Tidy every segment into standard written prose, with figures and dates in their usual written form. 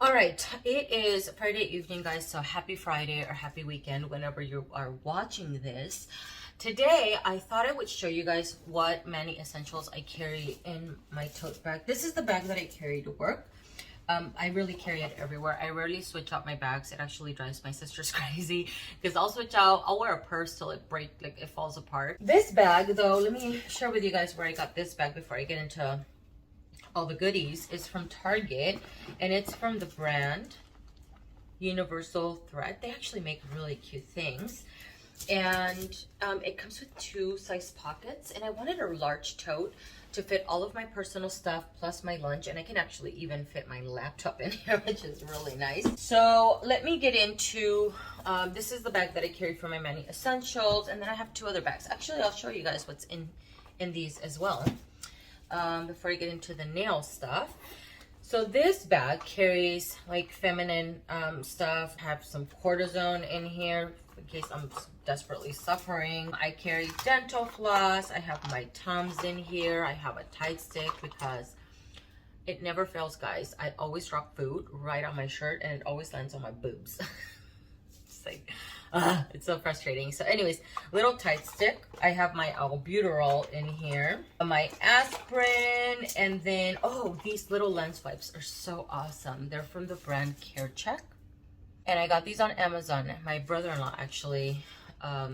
All right, it is Friday evening, guys, so happy Friday or happy weekend whenever you are watching this. Today, I thought I would show you guys what mani essentials I carry in my tote bag. This is the bag that I carry to work. I really carry it everywhere. I rarely switch out my bags. It actually drives my sisters crazy because I'll switch out. I'll wear a purse till it breaks, like it falls apart. This bag, though, let me share with you guys where I got this bag before I get into all the goodies. Is from Target, and it's from the brand Universal Thread. They actually make really cute things, and it comes with 2 size pockets, and I wanted a large tote to fit all of my personal stuff plus my lunch, and I can actually even fit my laptop in here, which is really nice. So let me get into this is the bag that I carry for my mani essentials, and then I have 2 other bags. Actually, I'll show you guys what's in these as well. Before I get into the nail stuff. So this bag carries like feminine stuff. I have some cortisone in here in case I'm desperately suffering. I carry dental floss. I have my Tums in here. I have a Tide stick because it never fails, guys. I always drop food right on my shirt and it always lands on my boobs. It's like, it's so frustrating. So anyways, little Tide stick. I have my albuterol in here, my aspirin, and then, oh, these little lens wipes are so awesome. They're from the brand Care Check, and I got these on Amazon. My brother-in-law actually, I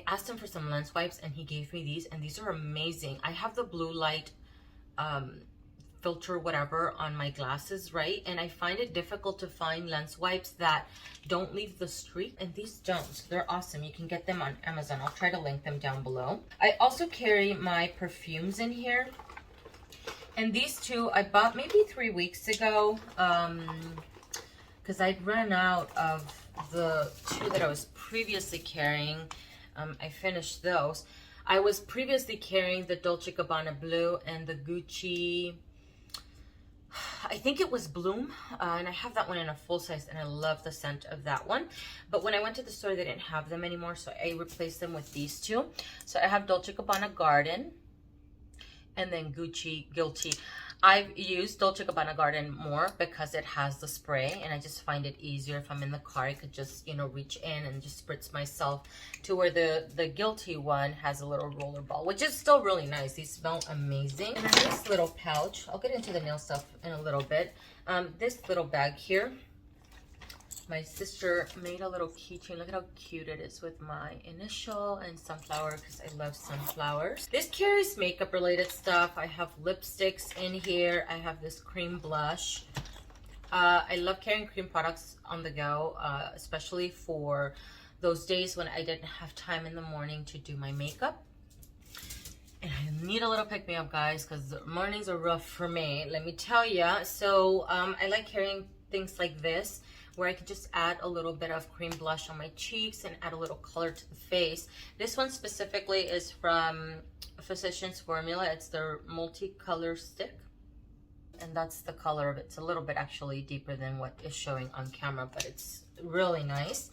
asked him for some lens wipes and he gave me these, and these are amazing. I have the blue light filter whatever on my glasses, right? And I find it difficult to find lens wipes that don't leave the streak, and these don't. They're awesome. You can get them on Amazon. I'll try to link them down below. I also carry my perfumes in here, and these 2 I bought maybe 3 weeks ago because I'd run out of the 2 that I was previously carrying. I finished those. I was previously carrying the Dolce & Gabbana blue and the Gucci, I think it was Bloom, and I have that one in a full size, and I love the scent of that one. But when I went to the store, they didn't have them anymore, so I replaced them with these 2. So I have Dolce & Gabbana Garden, and then Gucci Guilty. I've used Dolce & Gabbana Garden more because it has the spray, and I just find it easier. If I'm in the car, I could just, you know, reach in and just spritz myself, to where the Guilty one has a little roller ball, which is still really nice. These smell amazing. And then this little pouch, I'll get into the nail stuff in a little bit. This little bag here, my sister made a little keychain. Look at how cute it is with my initial and sunflower, because I love sunflowers. This carries makeup related stuff. I have lipsticks in here. I have this cream blush. I love carrying cream products on the go, especially for those days when I didn't have time in the morning to do my makeup. And I need a little pick-me-up, guys, because mornings are rough for me, let me tell ya. So I like carrying things like this, where I could just add a little bit of cream blush on my cheeks and add a little color to the face. This one specifically is from Physicians Formula. It's their multicolor stick, and that's the color of it. It's a little bit actually deeper than what is showing on camera, but it's really nice.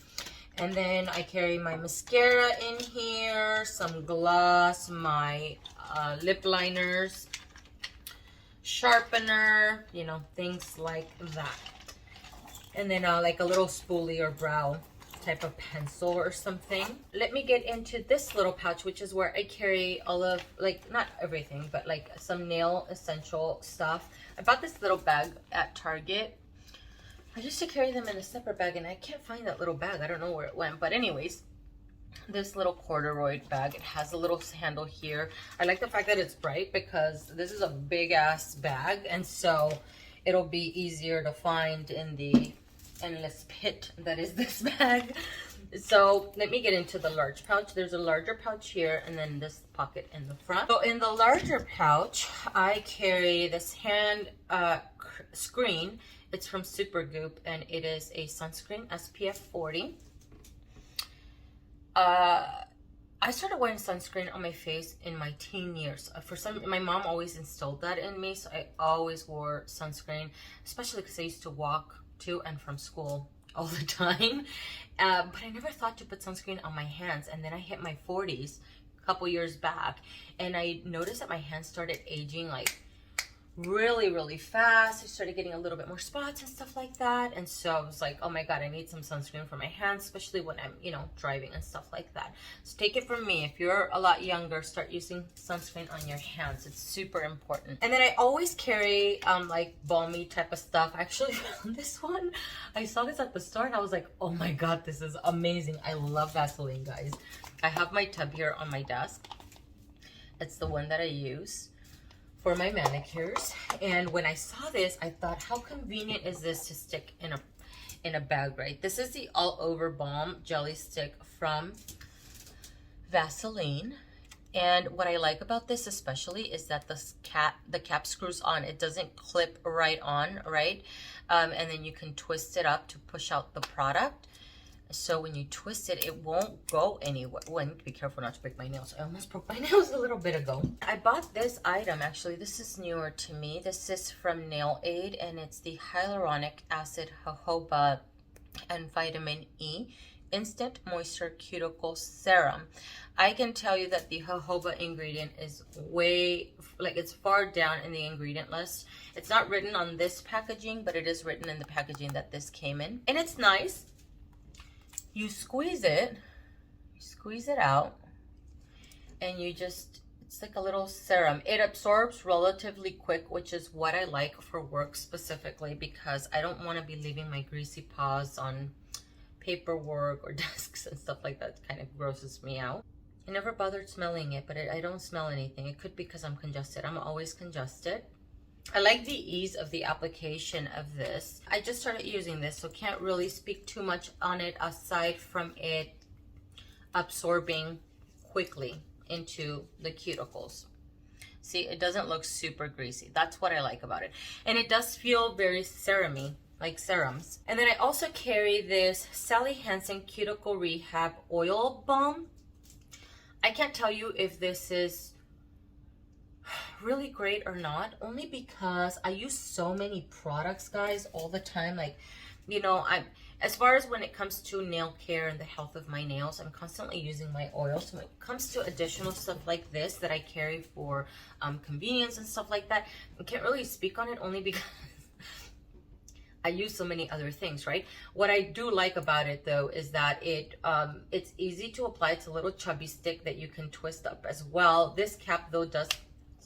And then I carry my mascara in here, some gloss, my lip liners, sharpener, you know, things like that. And then like a little spoolie or brow type of pencil or something. Let me get into this little pouch, which is where I carry all of, like, not everything, but like some nail essential stuff. I bought this little bag at Target. I used to carry them in a separate bag, and I can't find that little bag. I don't know where it went, but anyways, this little corduroy bag, it has a little handle here. I like the fact that it's bright because this is a big ass bag, and so it'll be easier to find in the endless pit that is this bag. So let me get into the large pouch. There's a larger pouch here, and then this pocket in the front. So in the larger pouch, I carry this hand screen. It's from Supergood, and it is a sunscreen, SPF 40. I started wearing sunscreen on my face in my teen years. My mom always instilled that in me, so I always wore sunscreen, especially because I used to walk to and from school all the time. But I never thought to put sunscreen on my hands, and then I hit my 40s a couple years back, and I noticed that my hands started aging like really fast. I started getting a little bit more spots and stuff like that, and so I was like, oh my god, I need some sunscreen for my hands, especially when I'm, you know, driving and stuff like that. So take it from me, if you're a lot younger, start using sunscreen on your hands. It's super important. And then I always carry like balmy type of stuff. I actually found this one. I saw this at the store and I was like, oh my god, this is amazing. I love Vaseline, guys. I have my tub here on my desk. It's the one that I use for my manicures, and when I saw this, I thought, how convenient is this to stick in a bag, right? This is the all over balm jelly stick from Vaseline, and what I like about this especially is that the cap screws on. It doesn't clip right on, right? And then you can twist it up to push out the product. So when you twist it, it won't go anywhere. Oh, I need to be careful not to break my nails. I almost broke my nails a little bit ago. I bought this item, actually. This is newer to me. This is from Nail Aid, and it's the hyaluronic acid jojoba and vitamin E instant moisture cuticle serum. I can tell you that the jojoba ingredient is way, like, it's far down in the ingredient list. It's not written on this packaging, but it is written in the packaging that this came in, and it's nice. You squeeze it out, and you just, it's like a little serum. It absorbs relatively quick, which is what I like for work specifically, because I don't want to be leaving my greasy paws on paperwork or desks and stuff like that. It kind of grosses me out. I never bothered smelling it, but I don't smell anything. It could be because I'm congested. I'm always congested. I like the ease of the application of this. I just started using this, so can't really speak too much on it aside from it absorbing quickly into the cuticles. See, it doesn't look super greasy. That's what I like about it. And it does feel very serum-y, like serums. And then I also carry this Sally Hansen Cuticle Rehab Oil Balm. I can't tell you if this is really great or not, only because I use so many products, guys, all the time. Like, you know, as far as when it comes to nail care and the health of my nails, I'm constantly using my oils. So when it comes to additional stuff like this that I carry for convenience and stuff like that, I can't really speak on it, only because I use so many other things, right? What I do like about it, though, is that it's easy to apply. It's a little chubby stick that you can twist up as well. This cap, though, does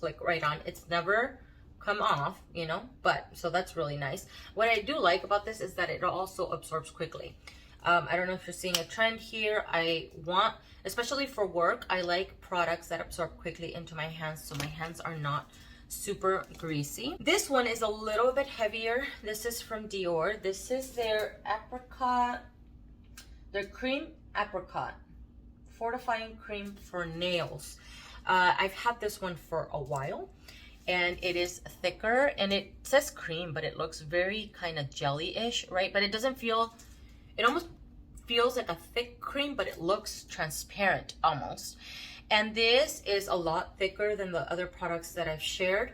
click right on. It's never come off, you know, but so that's really nice. What I do like about this is that it also absorbs quickly. I don't know if you're seeing a trend here. I want, especially for work, I like products that absorb quickly into my hands, so my hands are not super greasy. This one is a little bit heavier. This is from Dior. This is their Apricot, their cream apricot fortifying cream for nails. I've had this one for a while, and it is thicker, and it says cream, but it looks very kind of jelly-ish, right? But it doesn't feel, it almost feels like a thick cream, but it looks transparent almost. And this is a lot thicker than the other products that I've shared.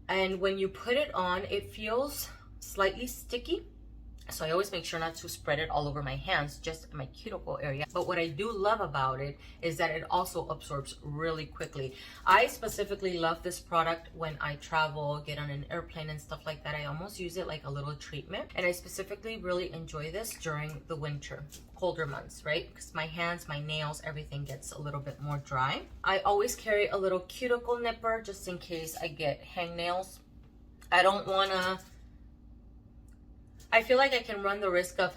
And when you put it on, it feels slightly sticky. So I always make sure not to spread it all over my hands, just in my cuticle area. But what I do love about it is that it also absorbs really quickly. I specifically love this product when I travel, get on an airplane and stuff like that. I almost use it like a little treatment. And I specifically really enjoy this during the winter, colder months, right? Because my hands, my nails, everything gets a little bit more dry. I always carry a little cuticle nipper just in case I get hangnails. I don't want to, I feel like I can run the risk of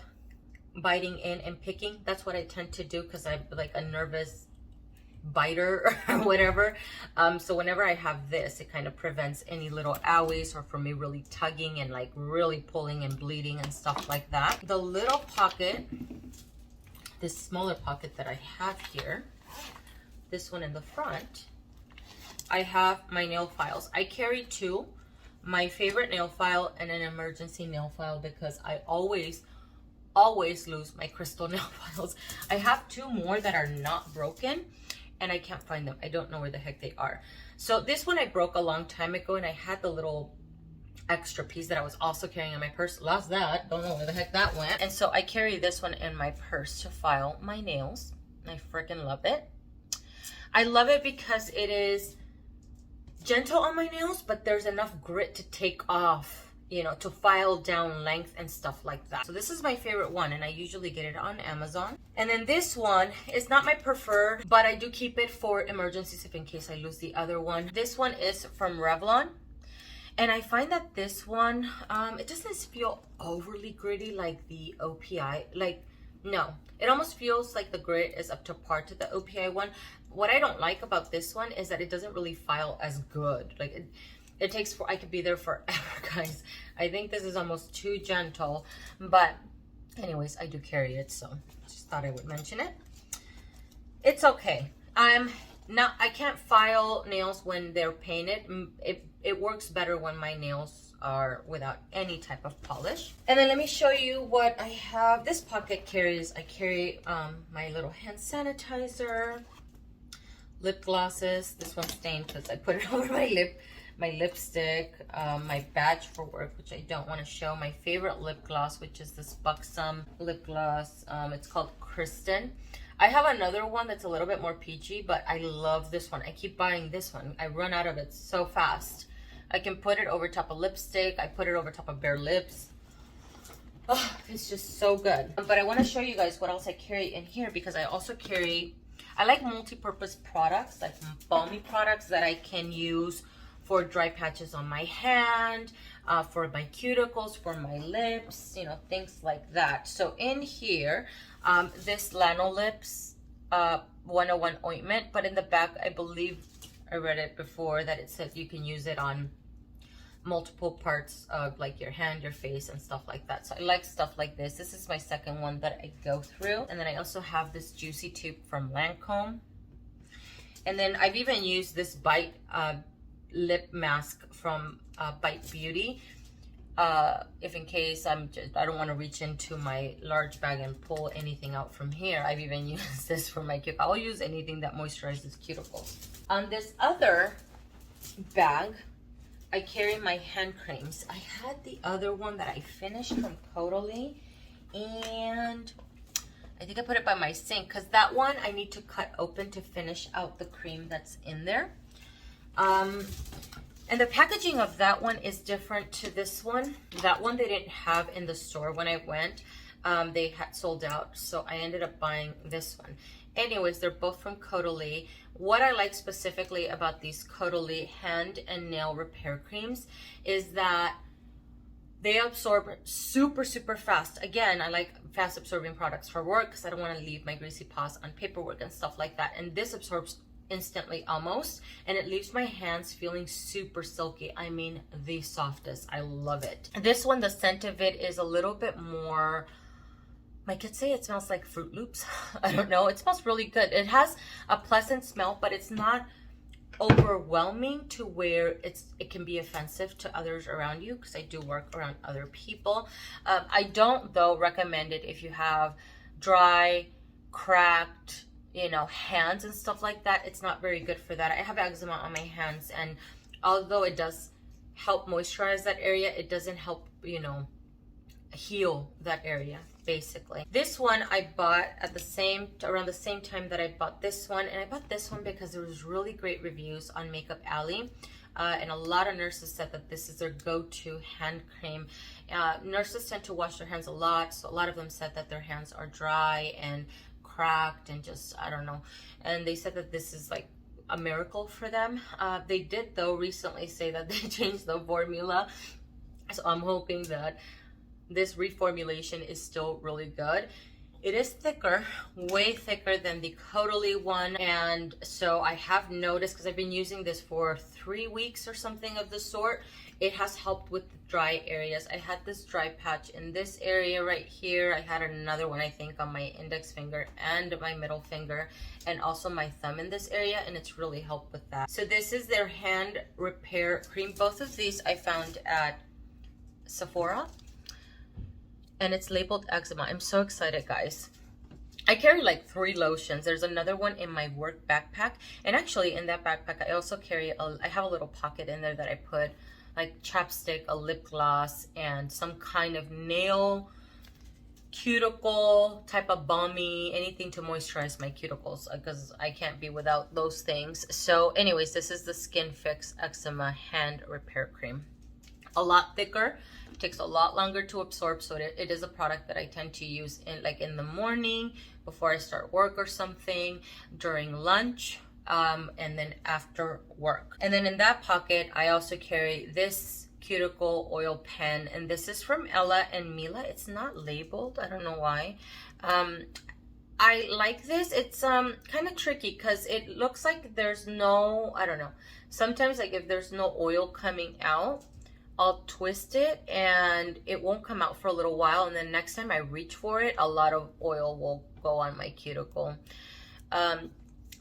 biting in and picking. That's what I tend to do because I'm like a nervous biter or whatever. So whenever I have this, it kind of prevents any little owies or from me really tugging and like really pulling and bleeding and stuff like that. The little pocket, this smaller pocket that I have here, this one in the front, I have my nail files. I carry two. My favorite nail file and an emergency nail file because I always lose my crystal nail files. I have two more that are not broken and I can't find them. I don't know where the heck they are. So this one I broke a long time ago, and I had the little extra piece that I was also carrying in my purse. Lost that. Don't know where the heck that went. And so I carry this one in my purse to file my nails. I freaking love it. I love it because it is gentle on my nails, but there's enough grit to take off, you know, to file down length and stuff like that. So this is my favorite one, and I usually get it on Amazon. And then this one is not my preferred, but I do keep it for emergencies if in case I lose the other one. This one is from Revlon. And I find that this one, it doesn't feel overly gritty like the OPI. Like, no. It almost feels like the grit is up to par to the OPI one. What I don't like about this one is that it doesn't really file as good. Like, it takes, I could be there forever, guys. I think this is almost too gentle. But anyways, I do carry it, so just thought I would mention it. It's okay. I can't file nails when they're painted. It works better when my nails are without any type of polish. And then let me show you what I have. This pocket carries, I carry my little hand sanitizer, lip glosses. This one's stained because I put it over my lipstick, my badge for work, which I don't want to show, my favorite lip gloss, which is this Buxom lip gloss. It's called Kristen. I have another one that's a little bit more peachy, but I love this one. I keep buying this one. I run out of it so fast. I can put it over top of lipstick. I put it over top of bare lips. Oh, it's just so good. But I want to show you guys what else I carry in here, because I also carry, I like multi-purpose products, like balmy products that I can use for dry patches on my hand, for my cuticles, for my lips, you know, things like that. So in here, this Lanolips 101 ointment, but in the back, I believe I read it before that it said you can use it on multiple parts of like your hand, your face, and stuff like that. So I like stuff like this. This is my second one that I go through. And then I also have this Juicy Tube from Lancome. And then I've even used this Bite lip mask from Bite Beauty. If in case I don't want to reach into my large bag and pull anything out from here, I've even used this for my cuticle. I'll use anything that moisturizes cuticles. On this other bag, I carry my hand creams. I had the other one that I finished from Caudalie, and I think I put it by my sink because that one I need to cut open to finish out the cream that's in there. And the packaging of that one is different to this one. That one they didn't have in the store when I went. They had sold out, so I ended up buying this one. Anyways, they're both from Caudalie. What I like specifically about these Caudalie hand and nail repair creams is that they absorb super, super fast. Again, I like fast absorbing products for work because I don't want to leave my greasy paws on paperwork and stuff like that. And this absorbs instantly almost, and it leaves my hands feeling super silky. I mean, the softest. I love it. This one, the scent of it is a little bit more, I could say it smells like Fruit Loops. I don't know. It smells really good. It has a pleasant smell, but it's not overwhelming to where it can be offensive to others around you, because I do work around other people. I don't, though, recommend it if you have dry, cracked, you know, hands and stuff like that. It's not very good for that. I have eczema on my hands, and although it does help moisturize that area, it doesn't help, you know, heal that area, basically. This one I bought at around the same time that I bought this one, and I bought this one because there was really great reviews on Makeup Alley, and a lot of nurses said that this is their go-to hand cream. Nurses tend to wash their hands a lot, so a lot of them said that their hands are dry and cracked and just, I don't know, and they said that this is like a miracle for them. They did, though, recently say that they changed the formula, so I'm hoping that this reformulation is still really good. It is thicker, way thicker than the Caudalie one, and so I have noticed, because I've been using this for 3 weeks or something of the sort, it has helped with the dry areas. I had this dry patch in this area right here. I had another one, I think, on my index finger and my middle finger, and also my thumb in this area, and it's really helped with that. So this is their hand repair cream. Both of these I found at Sephora, and it's labeled eczema. I'm so excited, guys. I carry like 3 lotions. There's another one in my work backpack, and actually in that backpack I also carry I have a little pocket in there that I put like chapstick, a lip gloss, and some kind of nail cuticle type of balmy, anything to moisturize my cuticles, because I can't be without those things. So anyways, this is the Skinfix Eczema Hand Repair Cream. A lot thicker, takes a lot longer to absorb, so it is a product that I tend to use in the morning before I start work or something, during lunch, and then after work. And then in that pocket I also carry this cuticle oil pen, and this is from Ella and Milla. It's not labeled, I don't know why. I like this. It's kind of tricky because it looks like there's no, I don't know, sometimes like if there's no oil coming out, I'll twist it and it won't come out for a little while, and then next time I reach for it, a lot of oil will go on my cuticle.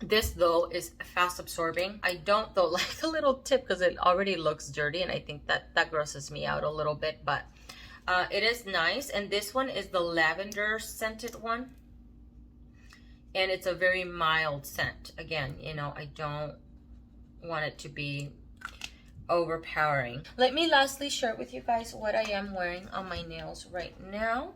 This though is fast absorbing. I don't though like the little tip because it already looks dirty, and I think that grosses me out a little bit, but it is nice. And this one is the lavender scented one, and it's a very mild scent. Again, you know, I don't want it to be overpowering. Let me lastly share with you guys what I am wearing on my nails right now.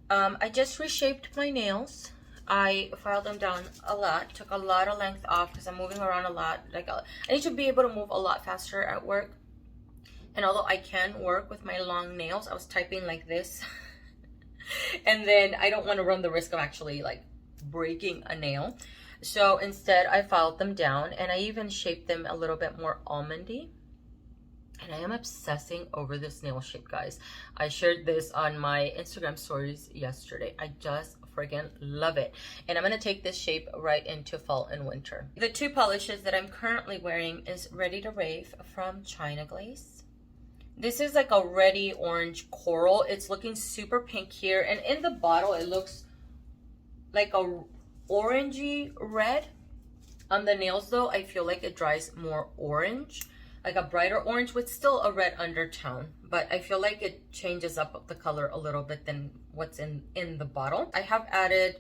I just reshaped my nails. I filed them down a lot, took a lot of length off because I'm moving around a lot. Like I need to be able to move a lot faster at work. And although I can work with my long nails, I was typing like this. And then I don't want to run the risk of actually like breaking a nail. So instead I filed them down, and I even shaped them a little bit more almondy. And I am obsessing over this nail shape, guys. I shared this on my Instagram stories yesterday. I just friggin' love it. And I'm gonna take this shape right into fall and winter. The two polishes that I'm currently wearing is Ready to Rave from China Glaze. This is like a reddy orange coral. It's looking super pink here, and in the bottle it looks like a orangey red. On the nails though, I feel like it dries more orange, like a brighter orange with still a red undertone, but I feel like it changes up the color a little bit than what's in the bottle. I have added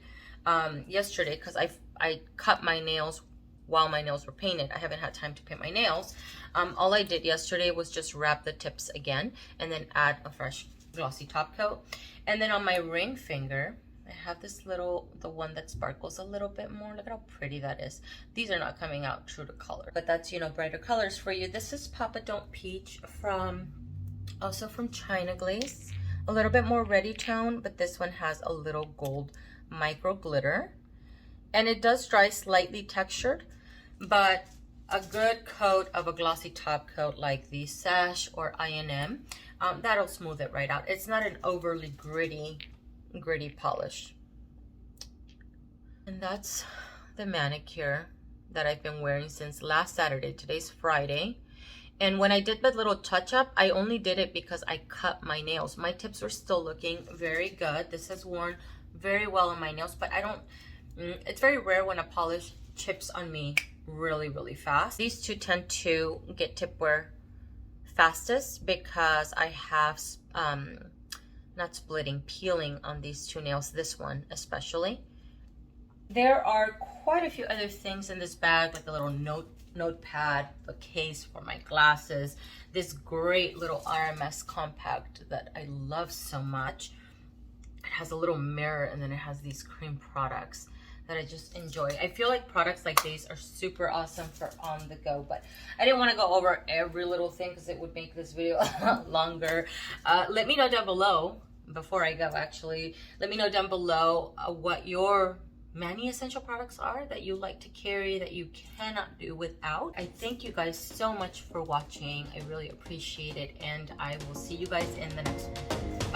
yesterday, because I cut my nails while my nails were painted. I haven't had time to paint my nails. All I did yesterday was just wrap the tips again and then add a fresh glossy top coat. And then on my ring finger, I have this little, the one that sparkles a little bit more. Look at how pretty that is. These are not coming out true to color, but that's, you know, brighter colors for you. This is Papa Don't Peach also from China Glaze. A little bit more reddy tone, but this one has a little gold micro glitter. And it does dry slightly textured, but a good coat of a glossy top coat like the Sash or I&M, that'll smooth it right out. It's not an overly gritty polish. And that's the manicure that I've been wearing since last Saturday. Today's Friday. And when I did the little touch-up, I only did it because I cut my nails. My tips are still looking very good. This has worn very well on my nails, but I don't, it's very rare when a polish chips on me really, really fast. These two tend to get tip wear fastest because I have not splitting, peeling on these two nails, this one especially. There are quite a few other things in this bag, like a little notepad, a case for my glasses, this great little RMS compact that I love so much. It has a little mirror, and then it has these cream products that I just enjoy. I feel like products like these are super awesome for on the go, but I didn't want to go over every little thing because it would make this video a lot longer. Let me know down below, before I go actually, let me know down below what your many essential products are that you like to carry, that you cannot do without. I thank you guys so much for watching. I really appreciate it, and I will see you guys in the next one.